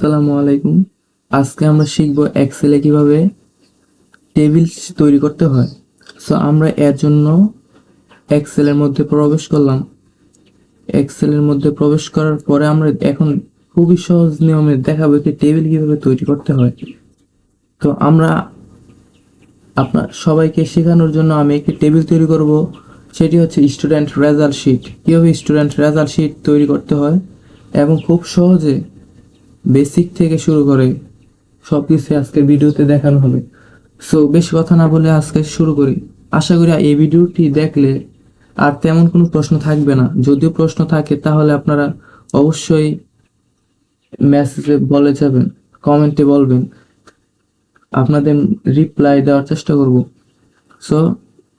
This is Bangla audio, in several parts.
আসসালামু আলাইকুম। আজকে আমরা শিখব এক্সেলে কিভাবে টেবিল তৈরি করতে হয়। সো আমরা এর জন্য এক্সেলের মধ্যে প্রবেশ করলাম। এক্সেলের মধ্যে প্রবেশ করার পরে আমরা এখন খুবই সহজ নিয়মে দেখাবো একটি টেবিল কিভাবে তৈরি করতে হয়। তো আমরা আপনার সবাইকে শেখানোর জন্য আমি একটি টেবিল তৈরি করব, সেটি হচ্ছে স্টুডেন্ট রেজাল্ট শিট। কীভাবে স্টুডেন্ট রেজাল্ট শিট তৈরি করতে হয় এবং খুব সহজে বেসিক থেকে শুরু করে সব কিছু আজকের ভিডিওতে দেখানো হবে। সো বেশি কথা না বলে আজকে শুরু করি। আশা করি এই ভিডিওটি দেখলে আর তেমন কোনো প্রশ্ন থাকবে না। যদিও প্রশ্ন থাকে তাহলে আপনারা অবশ্যই মেসেজে বলে যাবেন, কমেন্টে বলবেন, আপনাদের রিপ্লাই দেওয়ার চেষ্টা করব। সো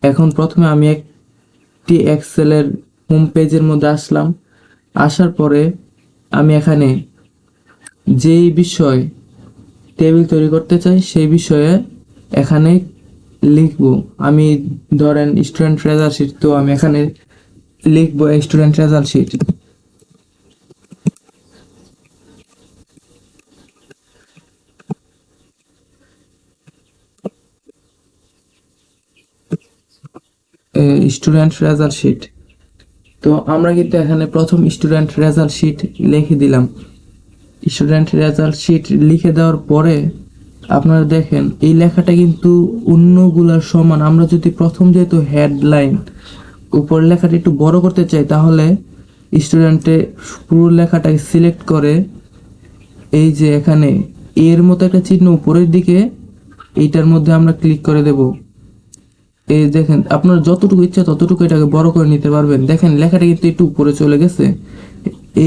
এখন প্রথমে আমি একটি এক্সেলের হোম পেজের মধ্যে আসলাম। আসার পরে আমি এখানে যেই বিষয় টেবিল তৈরি করতে চাই সেই বিষয়ে এখানে লিখব। আমি ধরেন স্টুডেন্ট রেজাল্ট শিট, তো আমি এখানে লিখব student result sheet. Student result sheet. তো আমরা কিন্তু এখানে প্রথম স্টুডেন্ট রেজাল্ট শিট লিখে দিলাম। স্টুডেন্ট রেজাল্ট শিট লিখে দেওয়ার পরে আপনারা দেখেন এই লেখাটা কিন্তু অন্যগুলার সমান। আমরা যদি প্রথম যেহেতু হেডলাইন উপর লেখাটা একটু বড় করতে চাই, তাহলে স্টুডেন্টে পুরো লেখাটাকে সিলেক্ট করে এই যে এখানে এর মতো একটা চিহ্ন উপরের দিকে, এইটার মধ্যে আমরা ক্লিক করে দেব। এই দেখেন আপনার যতটুকু ইচ্ছা ততটুকু এটাকে বড় করে নিতে পারবেন। দেখেন লেখাটা কিন্তু একটু উপরে চলে গেছে।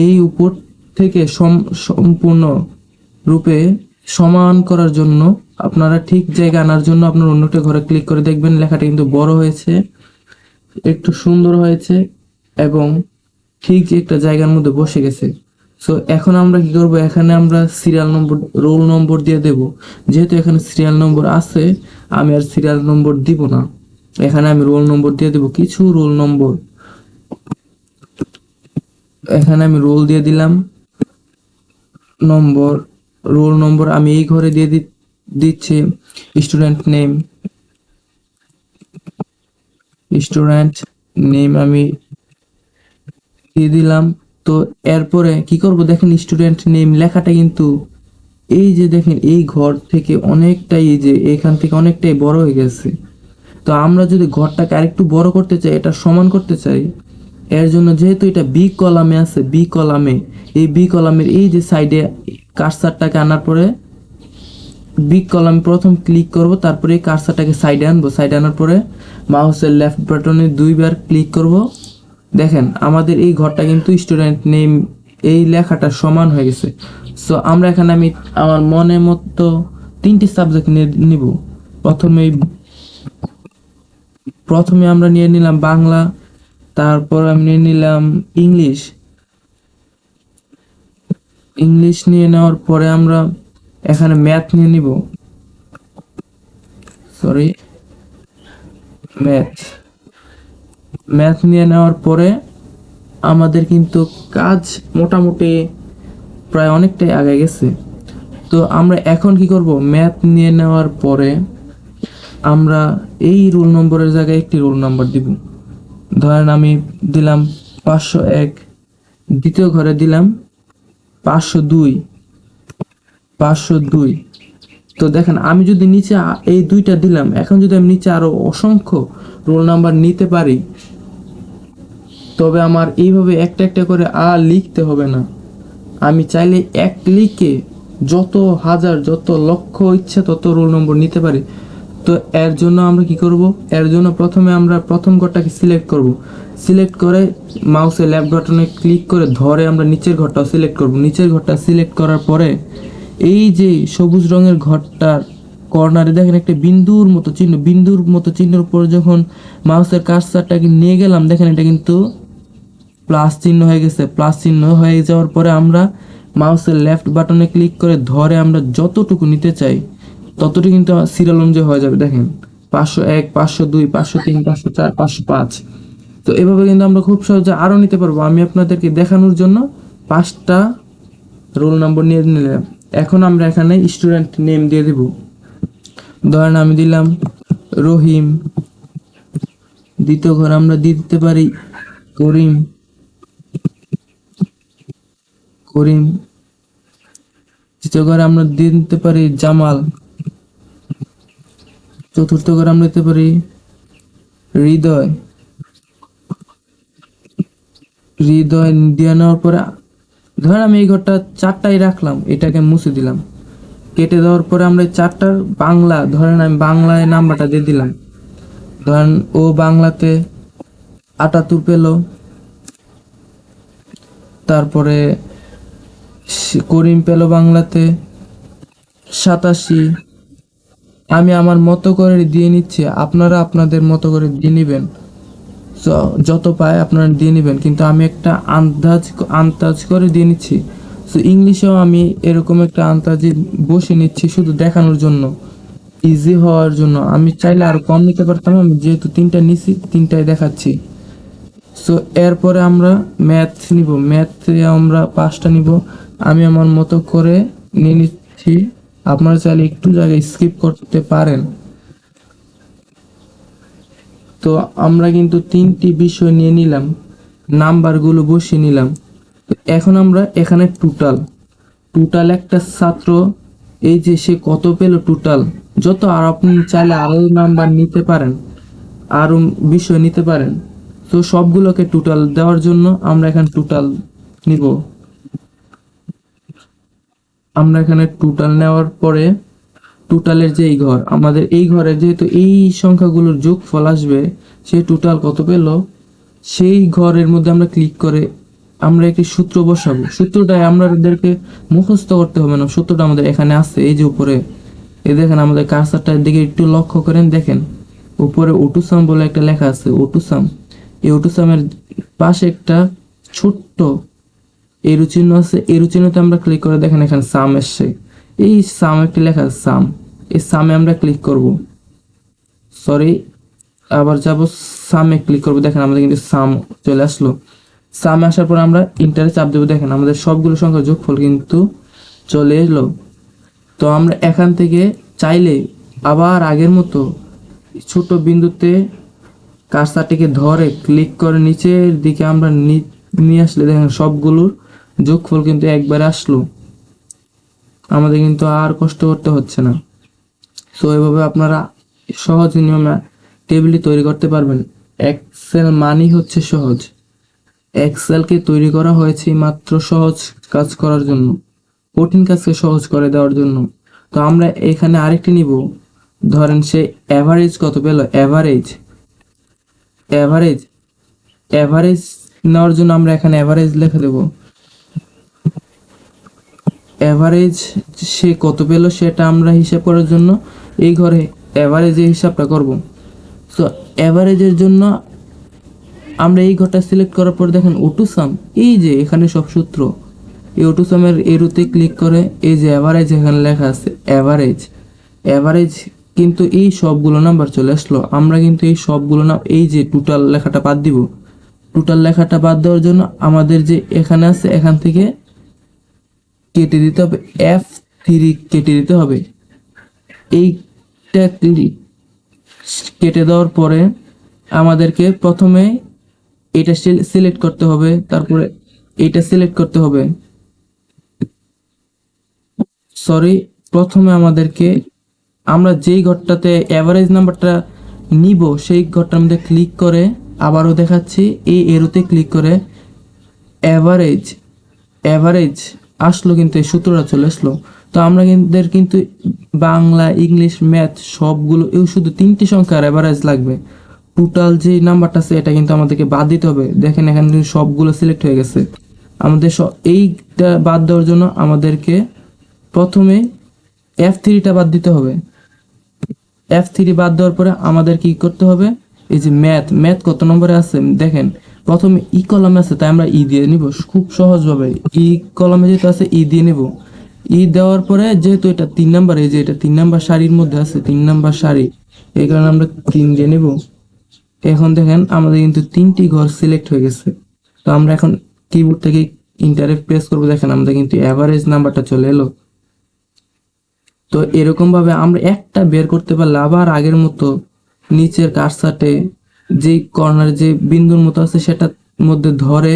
এই উপর থেকে সম্পূর্ণ রূপে সমান করার জন্য আপনারা ঠিক জায়গা আনার জন্য আপনার অন্যটা ঘরে ক্লিক করে দেখবেন লেখাটা কিন্তু বড় হয়েছে, একটু সুন্দর হয়েছে এবং ঠিক যে একটা জায়গার মধ্যে বসে গেছে। সো এখন আমরা কি করব, এখানে আমরা সিরিয়াল নম্বর, রোল নম্বর দিয়ে দেব। যেহেতু এখানে সিরিয়াল নম্বর আছে, আমি আর সিরিয়াল নম্বর দিব না, এখানে আমি রোল নম্বর দিয়ে দেব। কিছু রোল নম্বর এখানে আমি রোল দিয়ে দিলাম। নম্বর, রোল নম্বর আমি এই ঘরে দিয়ে দিচ্ছি। স্টুডেন্ট নেম, স্টুডেন্ট নেম আমি দিয়ে দিলাম। তো এরপরে কি করব, দেখেন স্টুডেন্ট নেম লেখাটা কিন্তু এই যে দেখেন এই ঘর থেকে অনেকটাই, এই যে এখান থেকে অনেকটাই বড় হয়ে গেছে। তো আমরা যদি ঘরটাকে আরেকটু বড় করতে চাই, এটা সমান করতে চাই, এর জন্য যেহেতু এটা বি কলামে আছে, বি কলামে এই বি কলামের এই যে সাইডে কার্সারটাকে আনার পরে বি কলাম প্রথম ক্লিক করব, তারপরে এই কার্সারটাকে সাইডে আনবো। সাইডে আনার পরে মাউসের লেফট বাটনে দুইবার ক্লিক করব। দেখেন আমাদের এই ঘরটা কিন্তু স্টুডেন্ট নেম এই লেখাটা সমান হয়ে গেছে। সো আমরা এখানে আমি আমার মনের মতো 3টি সাবজেক্ট নিব। প্রথমে আমরা নিয়ে নিলাম বাংলা, তারপর আমি নিয়ে নিলাম ইংলিশ। ইংলিশ নিয়ে নেওয়ার পরে আমরা এখানে ম্যাথ নিয়ে নিব। সরি, ম্যাথ নিয়ে নেওয়ার পরে আমাদের কিন্তু কাজ মোটামুটি প্রায় অনেকটাই আগে গেছে। তো আমরা এখন কি করব, ম্যাথ নিয়ে নেওয়ার পরে আমরা এই রোল নম্বরের জায়গায় একটি রোল নাম্বার দিব। ধরেন আমি দিলাম 501, দ্বিতীয় ঘরে দিলাম 502। তো দেখেন আমি যদি নিচে এই দুইটা দিলাম, এখন যদি আমি নিচে আরো অসংখ্য রোল নাম্বার নিতে পারি, তবে আমার এইভাবে একটা একটা করে লিখতে হবে না। আমি চাইলে এক ক্লিকে যত হাজার যত লক্ষ ইচ্ছা তত রোল নম্বর নিতে পারি। তো এর জন্য আমরা কি করব, এর জন্য প্রথমে আমরা প্রথম ঘরটাকে সিলেক্ট করব। সিলেক্ট করে মাউসের লেফট বাটনে ক্লিক করে ধরে আমরা নিচের ঘরটাও সিলেক্ট করব। নিচের ঘরটা সিলেক্ট করার পরে এই যে সবুজ রঙের ঘরটার কর্নারে দেখেন একটা বিন্দুর মতো চিহ্নের উপর যখন মাউসের কার্সারটাকে নিয়ে গেলাম, দেখেন এটা কিন্তু প্লাস চিহ্ন হয়ে গেছে। প্লাস চিহ্ন হয়ে যাওয়ার পরে আমরা মাউসের লেফট বাটনে ক্লিক করে ধরে আমরা যতটুকু নিতে চাই ততটুকু কিন্তু সিরিয়াল অনুযায়ী হয়ে যাবে। দেখেন 501, 502, 503, 504, 505। তো এভাবে কিন্তু আমরা খুব সহজে আরও নিতে পারবো। আমি আপনাদেরকে দেখানোর জন্য 5টা রোল নম্বর নিয়ে নিলাম। এখন আমরা এখানে স্টুডেন্ট নেম দিয়ে দেব। ধরেন আমি দিলাম রহিম। দ্বিতীয় ঘর আমরা দিয়ে দিতে পারি করিম। করিম। তৃতীয় ঘরে আমরা দিয়ে দিতে পারি জামাল। চতুর্থ ঘরে আমরা দিতে পারি হৃদয়। হৃদয় দিয়ে নেওয়ার পরে ধরেন আমি এই ঘরটা 4টাই রাখলাম, এটাকে মুছে দিলাম। কেটে দেওয়ার পরে আমরা এই 4টার বাংলা, ধরেন আমি বাংলায় নাম্বারটা দিয়ে দিলাম। ধরেন ও বাংলাতে 78 পেল। তারপরে করিম পেল বাংলাতে 87। আমি আমার মতো করে দিয়ে নিচ্ছি, আপনারা আপনাদের মতো করে দিয়ে নেবেন। তো যত পায় আপনারা দিয়ে নেবেন, কিন্তু আমি একটা আন্দাজ করে দিয়ে নিচ্ছি। তো ইংলিশেও আমি এরকম একটা আন্দাজে বসে নিচ্ছি শুধু দেখানোর জন্য, ইজি হওয়ার জন্য। আমি চাইলে আরো কম নিতে পারতাম, আমি যেহেতু 3টা নিছি 3টাই দেখাচ্ছি। সো এরপরে আমরা ম্যাথ নিব, ম্যাথে আমরা 5টা নিব। আমি আমার মতো করে নিয়ে নিচ্ছি, আপনারা চাইলে একটু জায়গায় স্কিপ করতে পারেন। তো আমরা কিন্তু 3টি বিষয় নিয়ে নিলাম, নাম্বারগুলো বসিয়ে নিলাম। তো এখন আমরা এখানে টোটাল একটা ছাত্র এই যে সে কত পেল টোটাল, যত আর আপনি চাইলে আরো নাম্বার নিতে পারেন, আরো বিষয় নিতে পারেন। তো সবগুলোকে টোটাল দেওয়ার জন্য আমরা এখানে টোটাল নিব। আমরা এখানে টোটাল নেওয়ার পরে টোটালের যে এই ঘর, আমাদের এই ঘরে যেহেতু এই সংখ্যাগুলোর যোগফল আসবে, সেই টোটাল কত পেল সেই ঘরের মধ্যে আমরা ক্লিক করে আমরা একটি সূত্র বসাবো। সূত্রটা আমাদেরকে মুখস্থ করতে হবে না, সূত্রটা আমাদের এখানে আছে এই যে উপরে। এই দেখেন আমাদের কার্সারটার দিকে একটু লক্ষ্য করেন, দেখেন উপরে ওটুসাম বলে একটা লেখা আছে, ওটুসাম। এই ওটুসামের পাশে একটা ছোট্ট এরো চিহ্ন আছে, এরো চিহ্নতে আমরা ক্লিক করে দেখেন এখানে সাম এসছে। এই সাম একটি লেখা আছে সাম, এই সামে আমরা ক্লিক করব। সরি, আবার যাব সামে ক্লিক করব। দেখেন আমাদের কিন্তু সাম চলে আসলো। সামে আসার পর আমরা ইন্টারে চাপ দেবো, দেখেন আমাদের সবগুলো সংখ্যার যোগফল কিন্তু চলে এলো। তো আমরা এখান থেকে চাইলে আবার আগের মতো ছোট বিন্দুতে কার্সারটিকে ধরে ক্লিক করে নিচের দিকে আমরা নিয়ে আসলে দেখেন সবগুলোর যোগফল কিন্তু একবারে আসলো, আমাদের কিন্তু আর কষ্ট করতে হচ্ছে না। সো এভাবে আপনারা সহজ নিয়মে টেবিলটি তৈরি করতে পারবেন। এক্সেল মানি হচ্ছে সহজ। এক্সেলকে তৈরি করা হয়েছে মাত্র সহজ কাজ করার জন্য, কঠিন কাজকে সহজ করে দেওয়ার জন্য। তো আমরা এখানে আরেকটি নিব। ধরেন সে অ্যাভারেজ কত পেল, অ্যাভারেজ অ্যাভারেজ অ্যাভারেজ নেওয়ার জন্য আমরা এখানে অ্যাভারেজ লিখে দেব। অ্যাভারেজ সে কত পেল সেটা আমরা হিসাব করার জন্য এই ঘরে অ্যাভারেজের হিসাবটা করব। তো অ্যাভারেজের জন্য আমরা এই ঘরটা সিলেক্ট করার পর দেখেন অটোসাম, এই যে এখানে সব সূত্র, এই অটোসামের এরুতে ক্লিক করে এই যে অ্যাভারেজ এখানে লেখা আছে অ্যাভারেজ। অ্যাভারেজ কিন্তু এই সবগুলো নাম্বার চলে আসলো। আমরা কিন্তু এই সবগুলো না, এই যে টোটাল লেখাটা বাদ দিব। টোটাল লেখাটা বাদ দেওয়ার জন্য আমাদের যে এখানে আছে এখান থেকে কেটে দিতে হবে, F3 কেটে দিতে হবে। এইটা কেটে দেওয়ার পরে আমাদেরকে প্রথমে এটা সিলেক্ট করতে হবে, তারপরে এটা সিলেক্ট করতে হবে। সরি, প্রথমে আমাদেরকে আমরা যেই ঘরটাতে অ্যাভারেজ নাম্বারটা নিব সেই ঘরটার মধ্যে ক্লিক করে, আবারও দেখাচ্ছি এই এরোতে ক্লিক করে অ্যাভারেজ অ্যাভারেজ আসলো, কিন্তু এই সূত্রটা চলে আসলো। তো আমরা কিন্তু বাংলা, ইংলিশ, ম্যাথ সবগুলো এই শুধু 3টি সংখ্যার অ্যাভারেজ লাগবে। টোটাল যে নাম্বারটা আছে এটা কিন্তু আমাদেরকে বাদ দিতে হবে। দেখেন এখানে কিন্তু সবগুলো সিলেক্ট হয়ে গেছে। আমাদের এইটা বাদ দেওয়ার জন্য আমাদেরকে প্রথমে F3টা বাদ দিতে হবে। F3 বাদ দেওয়ার পরে আমাদের কি করতে হবে, এই যে ম্যাথ কত নম্বরে আছে দেখেন, প্রথমে ই কলামে আছে তাই আমরা ই দিয়ে নিব খুব সহজভাবে। ই কলামে যেহেতু আছে ই দিয়ে নিব। ই দেওয়ার পরে যেহেতু এটা 3 নাম্বার, এই যে এটা 3 নাম্বার সারির মধ্যে আছে, 3 নাম্বার সারি, এই কারণে আমরা 3 দিয়ে নিব। এখন দেখেন আমাদের কিন্তু 3টি ঘর সিলেক্ট হয়ে গেছে। তো আমরা এখন কিবোর্ড থেকে ইন্টারে প্রেস করবো, দেখেন আমাদের কিন্তু অ্যাভারেজ নাম্বারটা চলে এলো। তো এরকম ভাবে আমরা একটা বের করতে পারলে আবার আগের মতো নিচের কারসাটে যে কর্নার যে বিন্দুর মতো আছে সেটার মধ্যে ধরে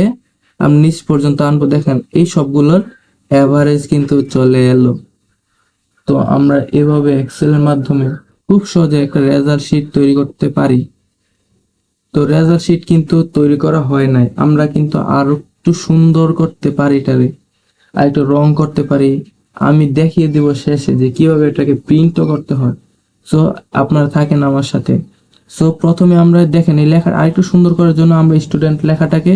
আমি নিচ পর্যন্ত আনবো। দেখেন এই সবগুলোর অ্যাভারেজ কিন্তু চলে এলো। তো আমরা এভাবে এক্সেলের মাধ্যমে খুব সহজে একটা রেজাল্ট শিট তৈরি করতে পারি। তো রেজাল্ট শিট কিন্তু তৈরি করা হয় নাই, আমরা কিন্তু আরো একটু সুন্দর করতে পারি এটারে, আর একটু রং করতে পারি। আমি দেখিয়ে দিব শেষে যে কিভাবে এটাকে প্রিন্টও করতে হয়। সো আপনারা থাকেন আমার সাথে। সো প্রথমে আমরা দেখেন এই লেখা আরেকটু সুন্দর করার জন্য আমরা স্টুডেন্ট লেখাটাকে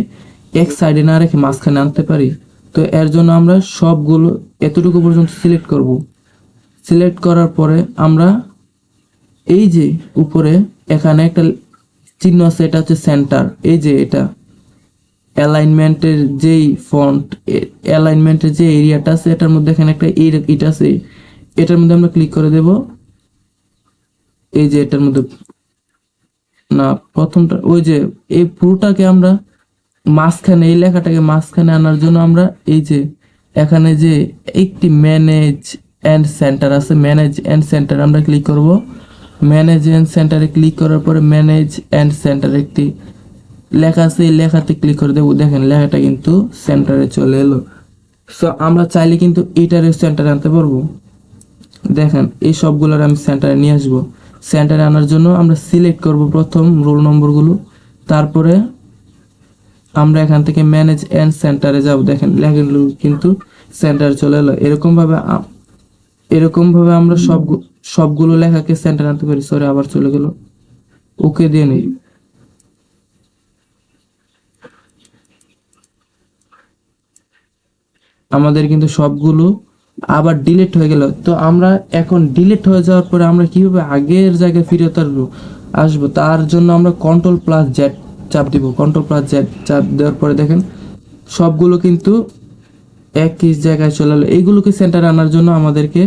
এক সাইডে না রেখে মাঝখানে আনতে পারি। তো এর জন্য আমরা সবগুলো এতটুকু পর্যন্ত সিলেক্ট করব। সিলেক্ট করার পরে আমরা এই যে উপরে এখানে একটা চিহ্ন আছে, এটা হচ্ছে সেন্টার। এই যে এটা অ্যালাইনমেন্টের যেই ফন্ট, অ্যালাইনমেন্টের যে এরিয়াটা আছে এটার মধ্যে এখানে একটা এটা আছে, এটার মধ্যে আমরা ক্লিক করে দেব। এই যে এটার মধ্যে না, প্রথমটা ওই যে এই পুরোটাকে আমরা মাঝখানে এই লেখাটাকে মাঝখানে আনার জন্য আমরা এই যে এখানে যে একটি ম্যানেজ এন্ড সেন্টার আছে, ম্যানেজ এন্ড সেন্টার আমরা ক্লিক করব। ম্যানেজ এন্ড সেন্টারে ক্লিক করার পরে ম্যানেজ এন্ড সেন্টার একটি লেখা আছে, এই লেখাতে ক্লিক করে দেবো। দেখেন লেখাটা কিন্তু সেন্টারে চলে এলো। সো আমরা চাইলে কিন্তু এটারে সেন্টারে আনতে পারবো। দেখেন এই সবগুলোর আমি সেন্টারে নিয়ে আসবো। সেন্টারে আনার জন্য আমরা সিলেক্ট করব প্রথম রোল নম্বরগুলো, তারপরে আমরা এখান থেকে ম্যানেজ এন্ড সেন্টারে যাব। দেখেন লেখাগুলো কিন্তু সেন্টারে চলে এলো। এরকম ভাবে আমরা সবগুলো লেখাকে সেন্টারে আনতে পারি। সরি, আবার চলে গেল। ওকে দিয়ে নেই। আমাদের কিন্তু সবগুলো আবার ডিলিট হয়ে গেল। তো আমরা এখন ডিলিট হয়ে যাওয়ার পরে আমরা কিভাবে আগের জায়গায় ফিরে আসবো, তার জন্য আমরা কন্ট্রোল+Z চাপ দিব। কন্ট্রোল+Z চাপ দেওয়ার পরে দেখেন সবগুলো কিন্তু একই জায়গায় চলে এলো। এইগুলোকে সেন্টারে আনার জন্য আমাদেরকে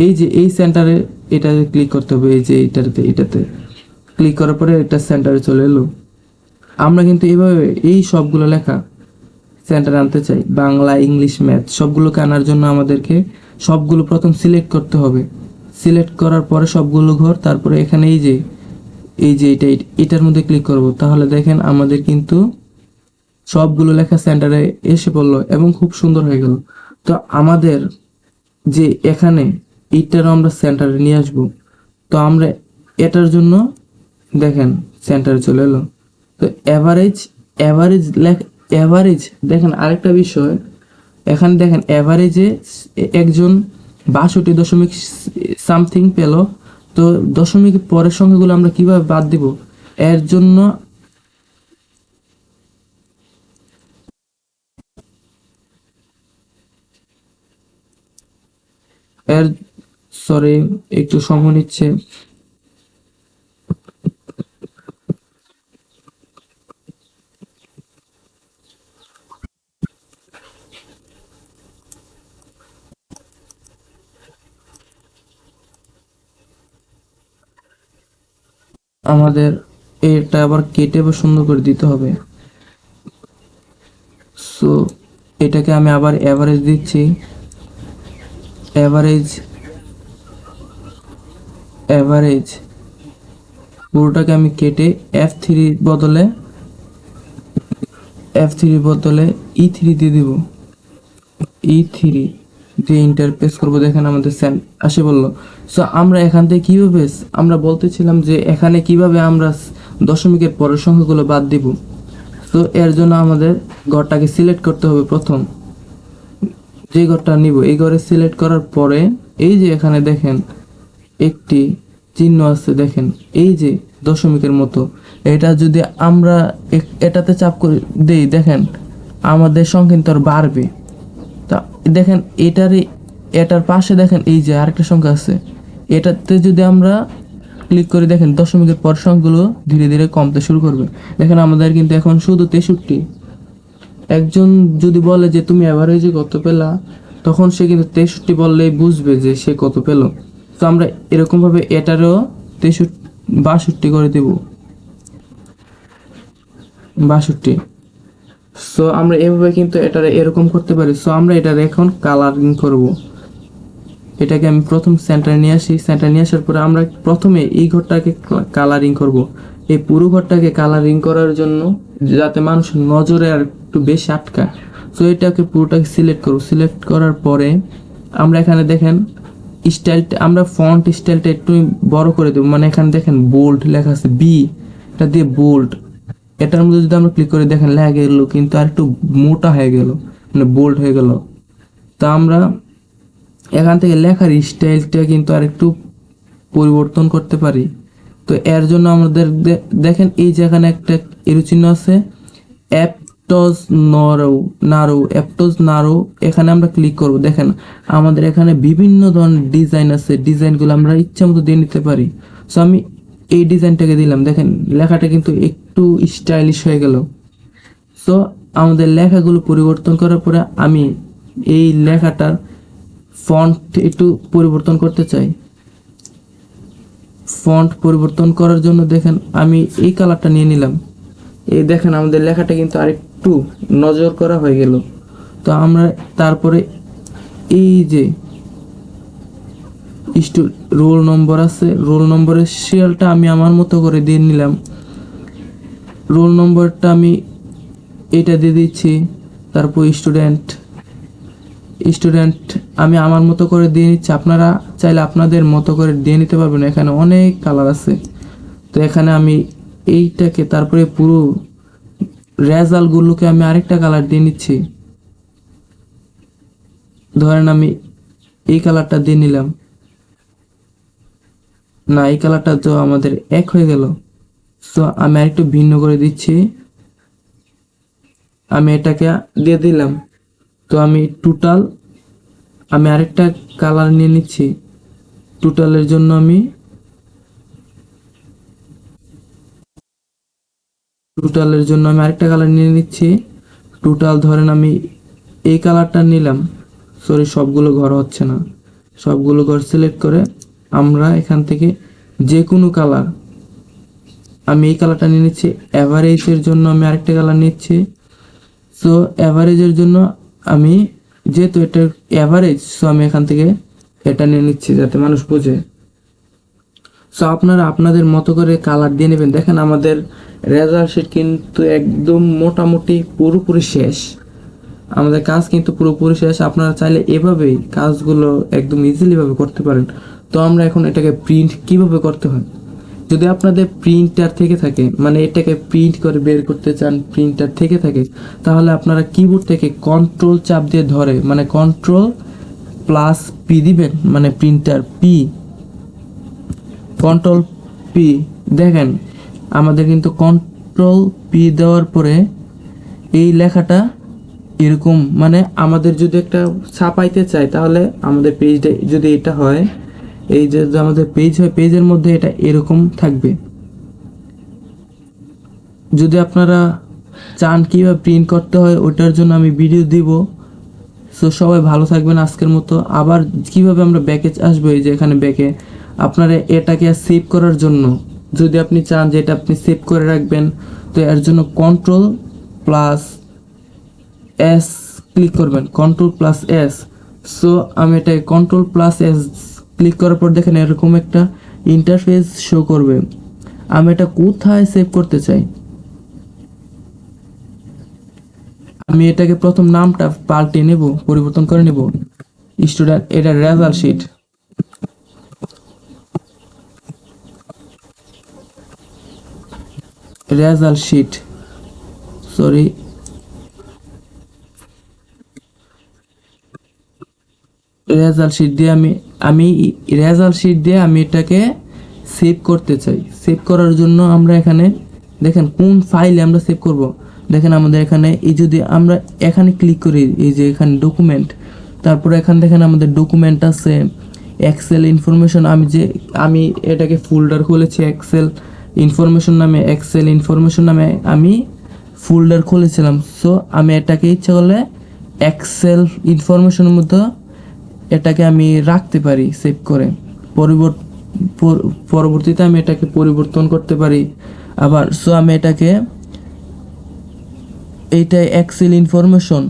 এই যে এই সেন্টারে এটাতে ক্লিক করতে হবে। এই যে এটাতে ক্লিক করার পরে এটা সেন্টারে চলে এলো। আমরা কিন্তু এইভাবে এই সবগুলো লেখা সেন্টারে আনতে চাই। বাংলা, ইংলিশ, ম্যাথ সবগুলোকে আনার জন্য আমাদেরকে সবগুলো প্রথম সিলেক্ট করতে হবে। সিলেক্ট করার পরে সবগুলো ঘর, তারপরে এখানে এই যে এটার মধ্যে ক্লিক করব। তাহলে দেখেন আমাদের কিন্তু সবগুলো লেখা সেন্টারে এসে পড়লো এবং খুব সুন্দর হয়ে গেল। তো আমাদের যে এখানে এইটারও আমরা সেন্টারে নিয়ে আসব। তো আমরা এটার জন্য দেখেন সেন্টারে চলে এলো। তো অ্যাভারেজ দেখেন আরেকটা বিষয়, এখানে দেখেন অ্যাভারেজে একজন 62.সামথিং পেল। তো দশমিক পরের সংখ্যাগুলো আমরা কিভাবে বাদ দিব, এর জন্য এর সরি একটু সময় নিচ্ছে। আমাদের এটা আবার কেটে বা সুন্দর করে দিতে হবে। সো এটাকে আমি আবার অ্যাভারেজ দিচ্ছি। অ্যাভারেজ অ্যাভারেজ পুরোটাকে আমি কেটে F3 বদলে E3 দিয়ে দিব। E3 দিয়ে ইন্টারপ্রেস করব। দেখেন আমাদের আসে বললো। সো আমরা এখান থেকে কিভাবে আমরা বলতেছিলাম যে এখানে কিভাবে আমরা দশমিকের পরের সংখ্যাগুলো বাদ দিব। তো এর জন্য আমাদের ঘরটাকে সিলেক্ট করতে হবে। প্রথম যে ঘরটা নিব এই ঘরে সিলেক্ট করার পরে এই যে এখানে দেখেন একটি চিহ্ন আছে, দেখেন এই যে দশমিকের মতো, এটা যদি আমরা এটাতে চাপ করে দেই দেখেন আমাদের সংখ্যা কিন্তু আর বাড়বে। তা দেখেন এটার পাশে দেখেন এই যে আরেকটা সংখ্যা আছে, এটাতে যদি আমরা ক্লিক করে দেখেন দশমিকের পর সংখ্যাগুলো ধীরে ধীরে কমতে শুরু করবে। দেখেন আমাদের কিন্তু এখন শুধু 63। একজন যদি বলে যে তুমি অ্যাভারেজে কত পেলা, তখন সে কিন্তু 63 বললেই বুঝবে যে সে কত পেল। তো আমরা এরকম ভাবে এটারও 62 করে দেব। 62। সো আমরা এভাবে কিন্তু এটা এরকম করতে পারি। সো আমরা এটার এখন কালারিং করব। এটাকে আমি প্রথম সেন্টারে নিয়ে আসি। সেন্টারে নিয়ে আসার পরে আমরা প্রথমে এই ঘরটাকে কালারিং করব। এই পুরো ঘরটাকে কালারিং করার জন্য যাতে মানুষ নজরে আর একটু বেশি আটকায়, সো এটাকে পুরোটাকে সিলেক্ট করব। সিলেক্ট করার পরে আমরা এখানে দেখেন স্টাইলটা, আমরা ফন্ট স্টাইলটা একটু বড় করে দেবো। মানে এখানে দেখেন বোল্ড লেখা আছে, বি এটা দিয়ে বোল্ড, এটার মধ্যে যদি আমরা ক্লিক করে দেখেন লেখা গেল কিন্তু আর একটু মোটা হয়ে গেল, মানে বোল্ড হয়ে গেল। তা আমরা এখান থেকে লেখার স্টাইলটা কিন্তু আর একটু পরিবর্তন করতে পারি। তো এর জন্য আমাদের দেখেন এই যে এখানে একটা এরো চিহ্ন আছে, অ্যাপটজ নারো, এখানে আমরা ক্লিক করব। দেখেন আমাদের এখানে বিভিন্ন ধরনের ডিজাইন আছে, ডিজাইনগুলো আমরা ইচ্ছা মতো দিয়ে নিতে পারি। সো আমি এই ডিজাইনটাকে দিলাম, দেখেন লেখাটা কিন্তু একটু স্টাইলিশ হয়ে গেল। সো আমাদের লেখাগুলো পরিবর্তন করার পরে আমি এই লেখাটার ফন্ট একটু পরিবর্তন করতে চাই। ফন্ট পরিবর্তন করার জন্য দেখেন আমি এই কালারটা নিয়ে নিলাম। এই দেখেন আমাদের লেখাটা কিন্তু আরেকটু নজর করা হয়ে গেল। তো আমরা তারপরে এই যে রোল নম্বর আছে, রোল নম্বরের সিরিয়ালটা আমি আমার মতো করে দিয়ে নিলাম। রোল নম্বরটা আমি এটা দিয়ে দিচ্ছি। তারপর স্টুডেন্ট আমি আমার মতো করে দিয়ে নিচ্ছি। আপনারা চাইলে আপনাদের মতো করে দিয়ে নিতে পারবেন, এখানে অনেক কালার আছে। তো এখানে আমি এইটাকে তারপরে পুরো রেজাল্টগুলোকে আমি আরেকটা কালার দিয়ে নিচ্ছি। ধরেন আমি এই কালারটা দিয়ে নিলাম, না এই কালারটা তো আমাদের এক হয়ে গেল। তো আমি আরেকটু ভিন্ন করে দিচ্ছি, আমি এটাকে দিয়ে দিলাম। তো আমি আমি আরেকটা কালার নিয়ে নিচ্ছি। টোটালের জন্য আমি আরেকটা কালার নিয়ে নিচ্ছি। টোটাল ধরেন আমি এই কালারটা নিলাম, সরি সবগুলো ঘর হচ্ছে না, সবগুলো ঘর সিলেক্ট করে আমরা এখান থেকে যে কোনো কালার, আমি এই কালারটা নিয়ে নিচ্ছি। অ্যাভারেজের জন্য আমি আরেকটা কালার নিচ্ছি। সো অ্যাভারেজের জন্য আমি যেহেতু এটা অ্যাভারেজ, সো আমি এখান থেকে এটা নিয়ে নিচ্ছি যাতে মানুষ বোঝে। সো আপনারা আপনাদের মতো করে কালার দিয়ে নেবেন। দেখেন আমাদের রেজাল্ট শিট কিন্তু একদম মোটামুটি পুরোপুরি শেষ, আমাদের কাজ কিন্তু পুরোপুরি শেষ। আপনারা চাইলে এভাবেই কাজগুলো একদম ইজিলি ভাবে করতে পারেন। তো আমরা এখন এটাকে প্রিন্ট কিভাবে করতে হয়, যদি আপনাদের প্রিন্টার থেকে থাকে, মানে এটাকে প্রিন্ট করে বের করতে চান প্রিন্টার থেকে থাকে, তাহলে আপনারা কিবোর্ড থেকে কন্ট্রোল চাপ দিয়ে ধরে, মানে কন্ট্রোল প্লাস পি দিবেন, মানে প্রিন্টার পি, কন্ট্রোল পি। দেখেন আমাদের কিন্তু কন্ট্রোল পি দেওয়ার পরে এই লেখাটা এরকম, মানে আমাদের যদি একটা ছাপাইতে চাই তাহলে আমাদের পেজটা যদি এটা হয়, এই যে আমাদের পেজ হয়, পেজের মধ্যে এটা এরকম থাকবে। যদি আপনারা চান কিভাবে প্রিন্ট করতে হয় ওটার জন্য আমি ভিডিও দিব। সো সবাই ভালো থাকবেন আজকের মতো। আবার কিভাবে আমরা ব্যাকে আসবো, এই যে এখানে ব্যাকে আপনারা এটাকে সেভ করার জন্য যদি আপনি চান যে এটা আপনি সেভ করে রাখবেন, তো এর জন্য কন্ট্রোল প্লাস এস ক্লিক করবেন, কন্ট্রোল প্লাস এস। সো আমি এটাকে কন্ট্রোল প্লাস এস ক্লিক করার পর দেখেন এরকম একটা ইন্টারফেস শো করবে। আমি এটা কোথায় সেভ করতে চাই, আমি এটাকে প্রথম নামটা পাল্টে নেব, পরিবর্তন করে নেব। স্টুডেন্ট, এটা result sheet, sorry result sheet দিয়ে আমি রেজাল্ট শিট দিয়ে আমি এটাকে সেভ করতে চাই। সেভ করার জন্য আমরা এখানে দেখেন কোন ফাইলে আমরা সেভ করব। দেখেন আমাদের এখানে এই যদি আমরা এখানে ক্লিক করি, এই যে এখানে ডকুমেন্ট, তারপরে এখানে দেখেন আমাদের ডকুমেন্ট আছে এক্সেল ইনফরমেশন। আমি এটাকে ফোল্ডার খুলেছি এক্সেল ইনফরমেশন নামে আমি ফোল্ডার খুলেছিলাম। সো আমি এটাকে ইচ্ছা করলে এক্সেল ইনফরমেশনের মধ্যে এটাকে আমি রাখতে পারি সেভ করে, পরবর্তীতে আমি এটাকে পরিবর্তন করতে পারি আবার। সো আমি এটাকে এক্সেল ইনফরমেশন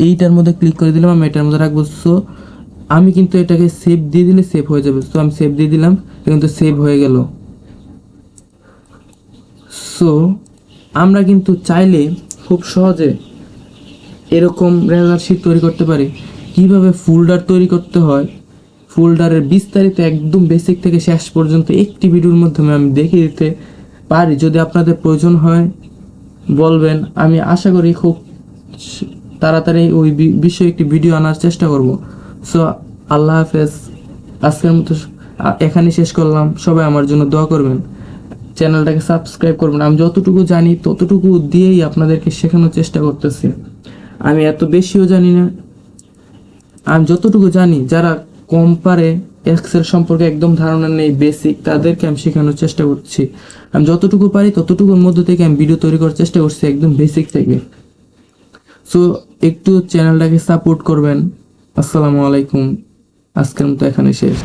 এইটার মধ্যে ক্লিক করে দিলাম, আমি এটার মধ্যে রাখবো। সো আমি কিন্তু এটাকে সেভ দিয়ে দিলে সেভ হয়ে যাবে। তো আমি সেভ দিয়ে দিলাম, কিন্তু সেভ হয়ে গেল। সো আমরা কিন্তু চাইলে খুব সহজে এরকম রেজাল্ট শিট তৈরি করতে পারি। কিভাবে ফোল্ডার তৈরি করতে হয়, ফোল্ডারের বিস্তারিত একদম বেসিক থেকে শেষ পর্যন্ত একটি ভিডিওর মাধ্যমে আমি দেখিয়ে দিতে পারি। যদি আপনাদের প্রয়োজন হয় বলবেন, আমি আশা করি খুব তাড়াতাড়ি ওই বিষয়ে একটি ভিডিও আনার চেষ্টা করব। সো আল্লাহ হাফেজ, আজকের মতো এখানে শেষ করলাম। সবাই আমার জন্য দোয়া করবেন, চ্যানেলটাকে সাবস্ক্রাইব করবেন। আমি যতটুকু জানি ততটুকু দিয়েই আপনাদেরকে শেখানোর চেষ্টা করতেছি। আমি এত বেশিও জানি না, আমি যতটুকু জানি, যারা কম পারে, এক্সেল সম্পর্কে একদম ধারণা নেই, বেসিক, তাদেরকে আমি শেখানোর চেষ্টা করছি। আমি যতটুকু পারি ততটুকুর মধ্যে থেকে আমি ভিডিও তৈরি করার চেষ্টা করছি, একদম বেসিক থেকে। সো একটু চ্যানেলটাকে সাপোর্ট করবেন। আসসালামু আলাইকুম, আজকের মতো এখানে শেষ।